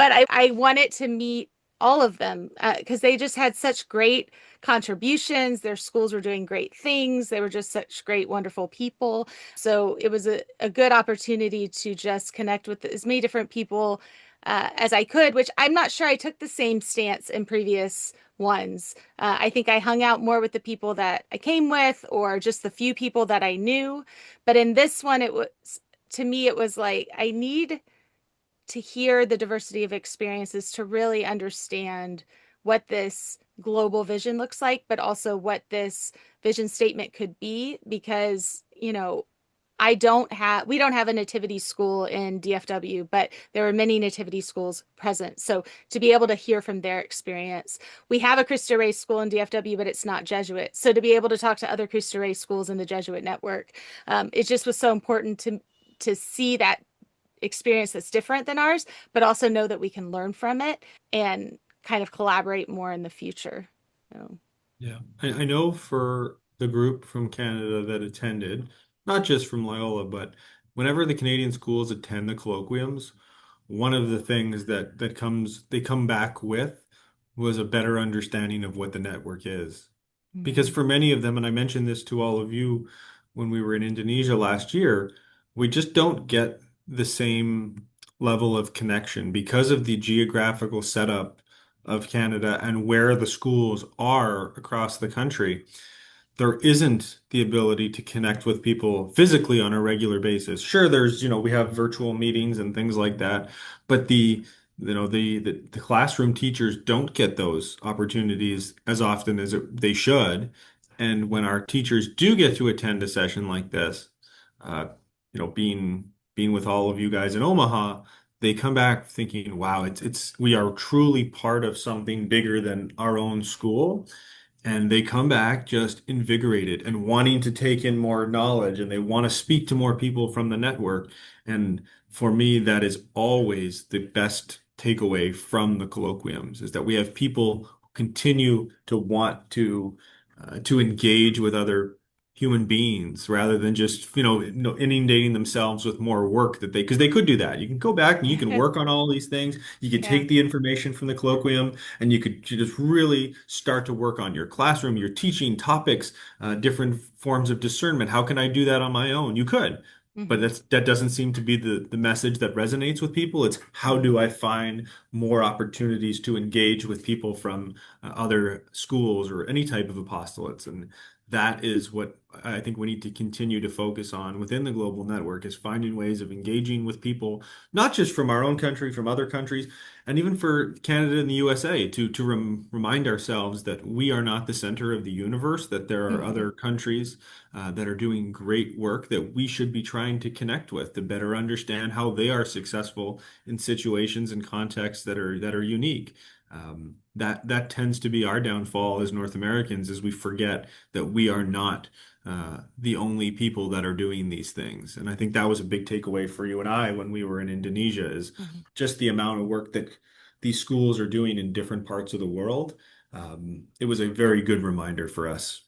but I wanted to meet all of them because they just had such great contributions. Their schools were doing great things. They were just such great, wonderful people. So it was a good opportunity to just connect with as many different people as I could, which I'm not sure I took the same stance in previous ones. I think I hung out more with the people that I came with or just the few people that I knew. But in this one, it was, to me, it was like, I need to hear the diversity of experiences to really understand what this global vision looks like, but also what this vision statement could be. Because, we don't have a nativity school in DFW, but there are many nativity schools present. So to be able to hear from their experience, we have a Cristo Rey school in DFW, but it's not Jesuit. So to be able to talk to other Cristo Rey schools in the Jesuit network, it just was so important to see that experience that's different than ours, but also know that we can learn from it and kind of collaborate more in the future. So, Yeah. I know for the group from Canada that attended, not just from Loyola, but whenever the Canadian schools attend the colloquiums, one of the things that they come back with was a better understanding of what the network is. Because mhm. for many of them, and I mentioned this to all of you when we were in Indonesia last year, we just don't get the same level of connection because of the geographical setup of Canada and where the schools are across the country. There isn't the ability to connect with people physically on a regular basis. Sure, we have virtual meetings and things like that, but the classroom teachers don't get those opportunities as often as they should. And when our teachers do get to attend a session like this, uh, being with all of you guys in Omaha, they come back thinking, wow, we are truly part of something bigger than our own school. And they come back just invigorated and wanting to take in more knowledge and they want to speak to more people from the network. And for me, that is always the best takeaway from the colloquiums is that we have people who continue to want to engage with other human beings rather than just, inundating themselves with more work because they could do that. You can go back and you can work on all these things. You could Yeah. take the information from the colloquium and you could just really start to work on your classroom, your teaching topics, different forms of discernment. How can I do that on my own? You could, but Hmm. that doesn't seem to be the message that resonates with people. It's how do I find more opportunities to engage with people from other schools or any type of apostolates, and that is what I think we need to continue to focus on within the global network is finding ways of engaging with people, not just from our own country, from other countries, and even for Canada and the USA to remind ourselves that we are not the center of the universe, that there are Hmm. other countries that are doing great work that we should be trying to connect with to better understand how they are successful in situations and contexts that are unique. That tends to be our downfall as North Americans, is we forget that we are not the only people that are doing these things. And I think that was a big takeaway for you and I when we were in Indonesia is Hmm. just the amount of work that these schools are doing in different parts of the world. It was a very good reminder for us.